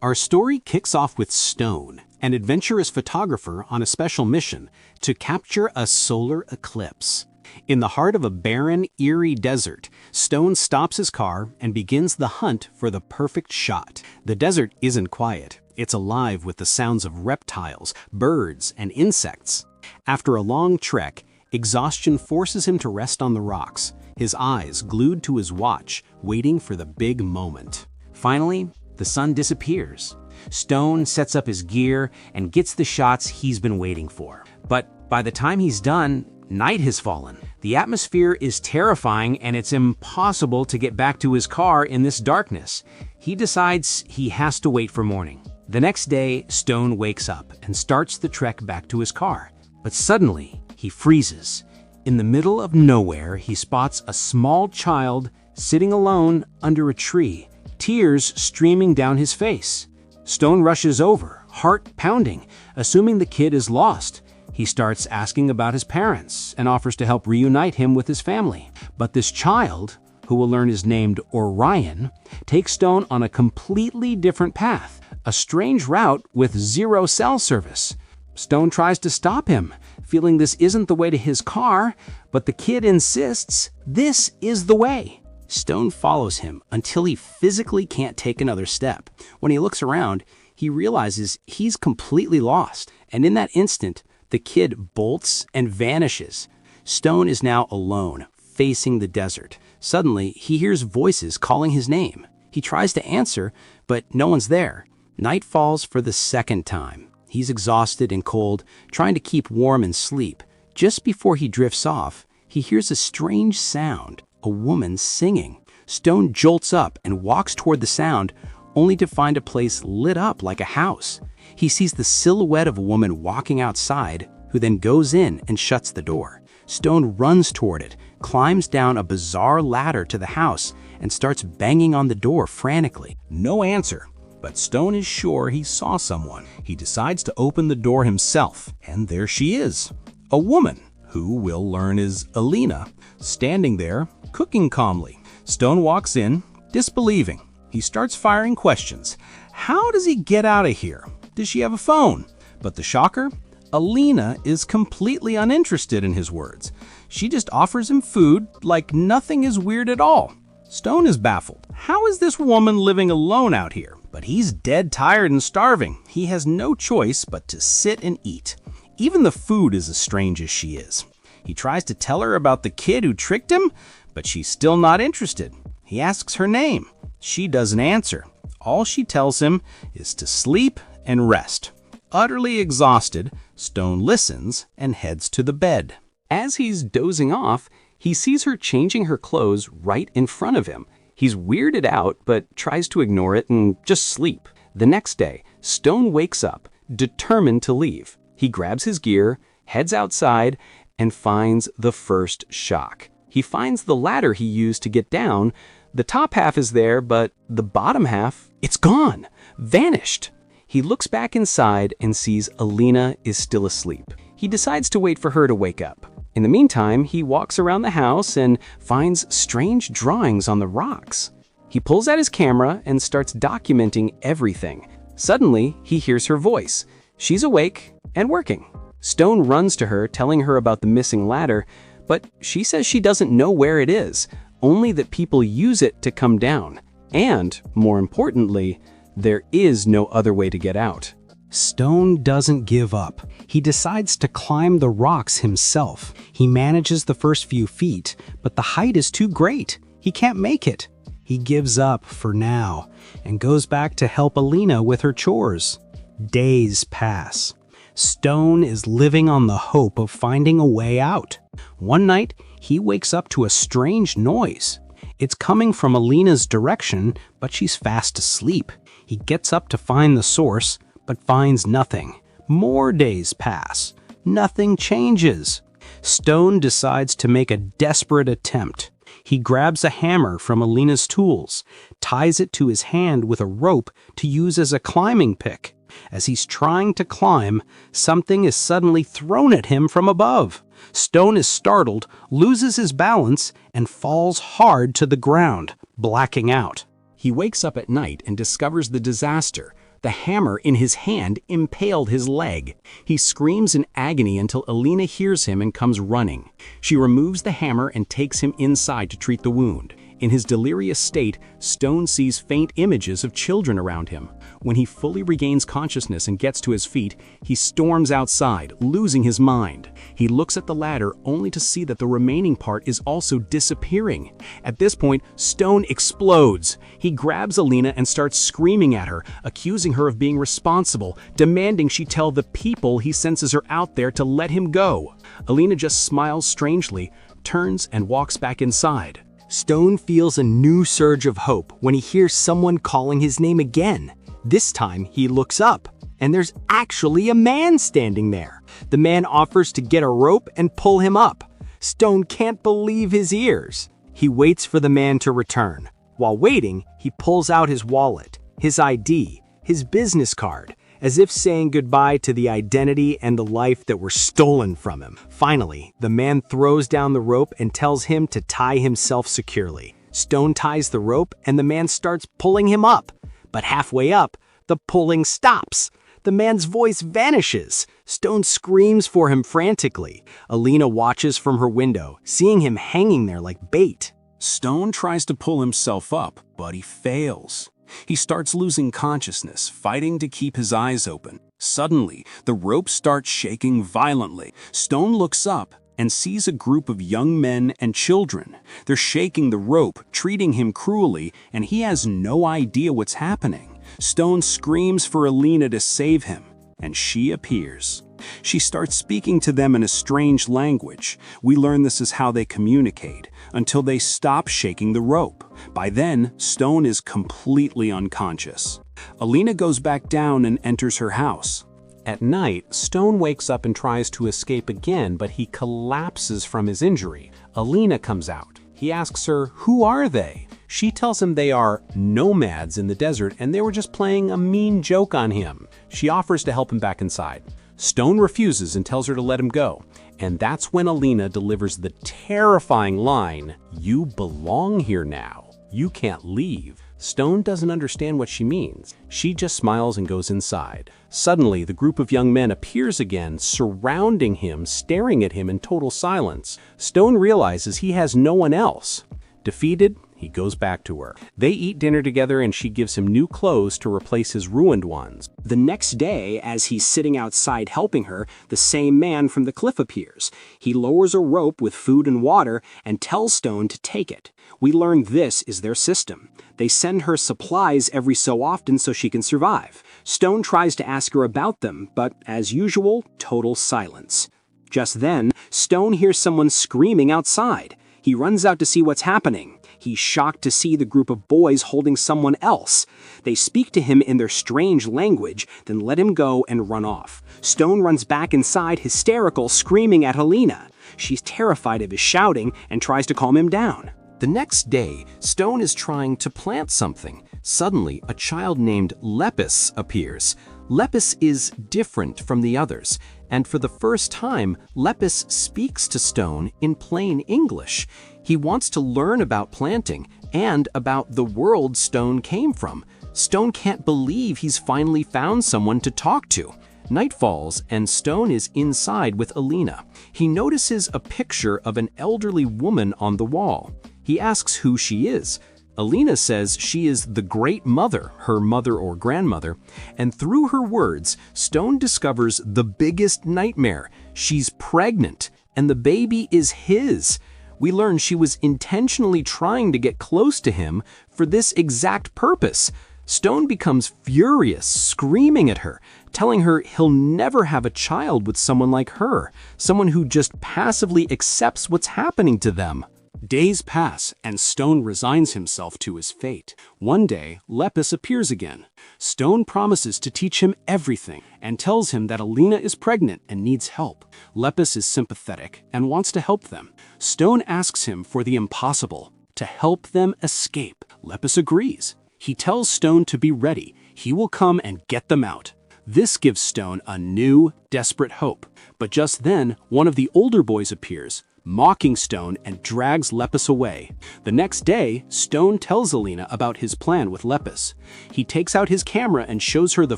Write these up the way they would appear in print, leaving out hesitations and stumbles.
Our story kicks off with Stone, an adventurous photographer on a special mission to capture a solar eclipse. In the heart of a barren, eerie desert, Stone stops his car and begins the hunt for the perfect shot. The desert isn't quiet. It's alive with the sounds of reptiles, birds, and insects. After a long trek, exhaustion forces him to rest on the rocks, his eyes glued to his watch, waiting for the big moment. Finally, the sun disappears. Stone sets up his gear and gets the shots he's been waiting for. But by the time he's done, night has fallen. The atmosphere is terrifying and it's impossible to get back to his car in this darkness. He decides he has to wait for morning. The next day, Stone wakes up and starts the trek back to his car. But suddenly, he freezes. In the middle of nowhere, he spots a small child sitting alone under a tree, tears streaming down his face. Stone rushes over, heart pounding, assuming the kid is lost. He starts asking about his parents and offers to help reunite him with his family. But this child, who we'll learn is named Orion, takes Stone on a completely different path, a strange route with zero cell service. Stone tries to stop him, feeling this isn't the way to his car, but the kid insists this is the way. Stone follows him until he physically can't take another step. When he looks around, he realizes he's completely lost, and in that instant, the kid bolts and vanishes. Stone is now alone, facing the desert. Suddenly, he hears voices calling his name. He tries to answer, but no one's there. Night falls for the second time. He's exhausted and cold, trying to keep warm and sleep. Just before he drifts off, he hears a strange sound, a woman singing. Stone jolts up and walks toward the sound, only to find a place lit up like a house. He sees the silhouette of a woman walking outside, who then goes in and shuts the door. Stone runs toward it, climbs down a bizarre ladder to the house, and starts banging on the door frantically. No answer, but Stone is sure he saw someone. He decides to open the door himself, and there she is, a woman, who we'll learn is Alina, standing there, cooking calmly. Stone walks in, disbelieving. He starts firing questions. How does he get out of here? Does she have a phone? But the shocker? Alina is completely uninterested in his words. She just offers him food like nothing is weird at all. Stone is baffled. How is this woman living alone out here? But he's dead tired and starving. He has no choice but to sit and eat. Even the food is as strange as she is. He tries to tell her about the kid who tricked him, but she's still not interested. He asks her name. She doesn't answer. All she tells him is to sleep and rest. Utterly exhausted, Stone listens and heads to the bed. As he's dozing off, he sees her changing her clothes right in front of him. He's weirded out, but tries to ignore it and just sleep. The next day, Stone wakes up, determined to leave. He grabs his gear, heads outside, and finds the first shock. He finds the ladder he used to get down. The top half is there, but the bottom half, it's gone, vanished. He looks back inside and sees Alina is still asleep. He decides to wait for her to wake up. In the meantime, he walks around the house and finds strange drawings on the rocks. He pulls out his camera and starts documenting everything. Suddenly, he hears her voice. She's awake and working. Stone runs to her, telling her about the missing ladder, but she says she doesn't know where it is, only that people use it to come down. And, more importantly, there is no other way to get out. Stone doesn't give up. He decides to climb the rocks himself. He manages the first few feet, but the height is too great. He can't make it. He gives up for now and goes back to help Alina with her chores. Days pass. Stone is living on the hope of finding a way out. One night, he wakes up to a strange noise. It's coming from Alina's direction, but she's fast asleep. He gets up to find the source, but finds nothing. More days pass. Nothing changes. Stone decides to make a desperate attempt. He grabs a hammer from Alina's tools, ties it to his hand with a rope to use as a climbing pick. As he's trying to climb, something is suddenly thrown at him from above. Stone is startled, loses his balance, and falls hard to the ground, blacking out. He wakes up at night and discovers the disaster. The hammer in his hand impaled his leg. He screams in agony until Alina hears him and comes running. She removes the hammer and takes him inside to treat the wound. In his delirious state, Stone sees faint images of children around him. When he fully regains consciousness and gets to his feet, he storms outside, losing his mind. He looks at the ladder only to see that the remaining part is also disappearing. At this point, Stone explodes. He grabs Alina and starts screaming at her, accusing her of being responsible, demanding she tell the people he senses are out there to let him go. Alina just smiles strangely, turns and walks back inside. Stone feels a new surge of hope when he hears someone calling his name again. This time, he looks up, and there's actually a man standing there. The man offers to get a rope and pull him up. Stone can't believe his ears. He waits for the man to return. While waiting, he pulls out his wallet, his ID, his business card, as if saying goodbye to the identity and the life that were stolen from him. Finally, the man throws down the rope and tells him to tie himself securely. Stone ties the rope and the man starts pulling him up. But halfway up, the pulling stops. The man's voice vanishes. Stone screams for him frantically. Alina watches from her window, seeing him hanging there like bait. Stone tries to pull himself up, but he fails. He starts losing consciousness, fighting to keep his eyes open. Suddenly, the rope starts shaking violently. Stone looks up and sees a group of young men and children. They're shaking the rope, treating him cruelly, and he has no idea what's happening. Stone screams for Alina to save him, and she appears. She starts speaking to them in a strange language. We learn this is how they communicate, until they stop shaking the rope. By then, Stone is completely unconscious. Alina goes back down and enters her house. At night, Stone wakes up and tries to escape again, but he collapses from his injury. Alina comes out. He asks her, "Who are they?" She tells him they are nomads in the desert and they were just playing a mean joke on him. She offers to help him back inside. Stone refuses and tells her to let him go. And that's when Alina delivers the terrifying line, "You belong here now. You can't leave." Stone doesn't understand what she means. She just smiles and goes inside. Suddenly, the group of young men appears again, surrounding him, staring at him in total silence. Stone realizes he has no one else. Defeated, he goes back to her. They eat dinner together and she gives him new clothes to replace his ruined ones. The next day, as he's sitting outside helping her, the same man from the cliff appears. He lowers a rope with food and water and tells Stone to take it. We learn this is their system. They send her supplies every so often so she can survive. Stone tries to ask her about them, but as usual, total silence. Just then, Stone hears someone screaming outside. He runs out to see what's happening. He's shocked to see the group of boys holding someone else. They speak to him in their strange language, then let him go and run off. Stone runs back inside, hysterical, screaming at Alina. She's terrified of his shouting and tries to calm him down. The next day, Stone is trying to plant something. Suddenly, a child named Lepus appears. Lepus is different from the others, and for the first time, Lepus speaks to Stone in plain English. He wants to learn about planting and about the world Stone came from. Stone can't believe he's finally found someone to talk to. Night falls and Stone is inside with Alina. He notices a picture of an elderly woman on the wall. He asks who she is. Alina says she is the Great Mother, her mother or grandmother, and through her words, Stone discovers the biggest nightmare. She's pregnant, and the baby is his. We learn she was intentionally trying to get close to him for this exact purpose. Stone becomes furious, screaming at her, telling her he'll never have a child with someone like her, someone who just passively accepts what's happening to them. Days pass, and Stone resigns himself to his fate. One day, Lepus appears again. Stone promises to teach him everything and tells him that Alina is pregnant and needs help. Lepus is sympathetic and wants to help them. Stone asks him for the impossible, to help them escape. Lepus agrees. He tells Stone to be ready. He will come and get them out. This gives Stone a new, desperate hope. But just then, one of the older boys appears. mocking Stone, and drags Lepus away. The next day, Stone tells Alina about his plan with Lepus. He takes out his camera and shows her the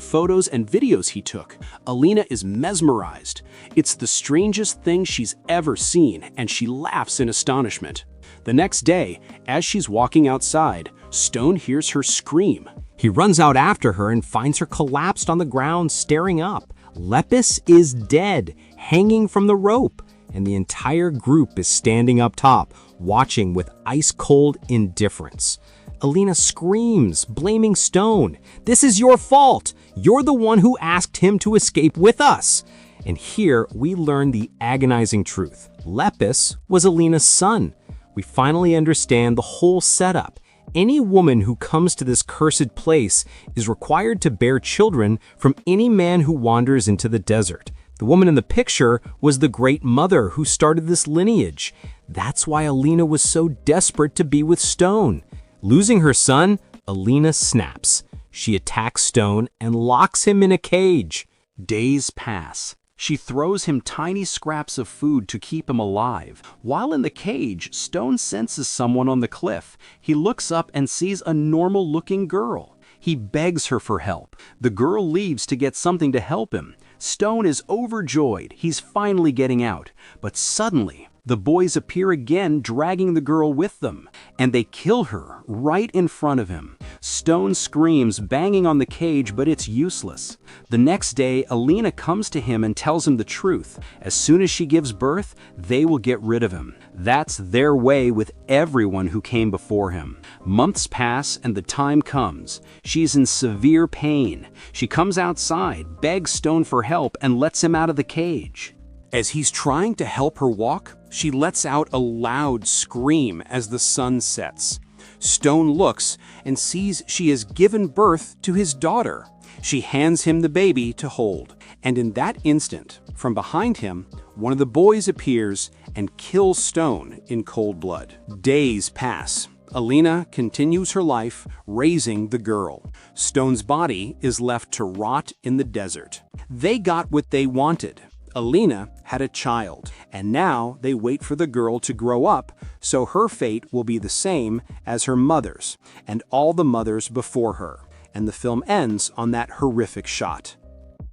photos and videos he took. Alina is mesmerized. It's the strangest thing she's ever seen, and she laughs in astonishment. The next day, as she's walking outside, Stone hears her scream. He runs out after her and finds her collapsed on the ground, staring up. Lepus is dead, hanging from the rope, and the entire group is standing up top, watching with ice-cold indifference. Alina screams, blaming Stone. "This is your fault! You're the one who asked him to escape with us!" And here we learn the agonizing truth. Lepus was Alina's son. We finally understand the whole setup. Any woman who comes to this cursed place is required to bear children from any man who wanders into the desert. The woman in the picture was the Great Mother who started this lineage. That's why Alina was so desperate to be with Stone. Losing her son, Alina snaps. She attacks Stone and locks him in a cage. Days pass. She throws him tiny scraps of food to keep him alive. While in the cage, Stone senses someone on the cliff. He looks up and sees a normal-looking girl. He begs her for help. The girl leaves to get something to help him. Stone is overjoyed. He's finally getting out. But suddenly, the boys appear again, dragging the girl with them, and they kill her right in front of him. Stone screams, banging on the cage, but it's useless. The next day, Alina comes to him and tells him the truth. As soon as she gives birth, they will get rid of him. That's their way with everyone who came before him. Months pass and the time comes. She's in severe pain. She comes outside, begs Stone for help, and lets him out of the cage. As he's trying to help her walk, she lets out a loud scream as the sun sets. Stone looks and sees she has given birth to his daughter. She hands him the baby to hold, and in that instant, from behind him, one of the boys appears and kills Stone in cold blood. Days pass. Alina continues her life, raising the girl. Stone's body is left to rot in the desert. They got what they wanted. Alina had a child, and now they wait for the girl to grow up, so her fate will be the same as her mother's and all the mothers before her. And the film ends on that horrific shot.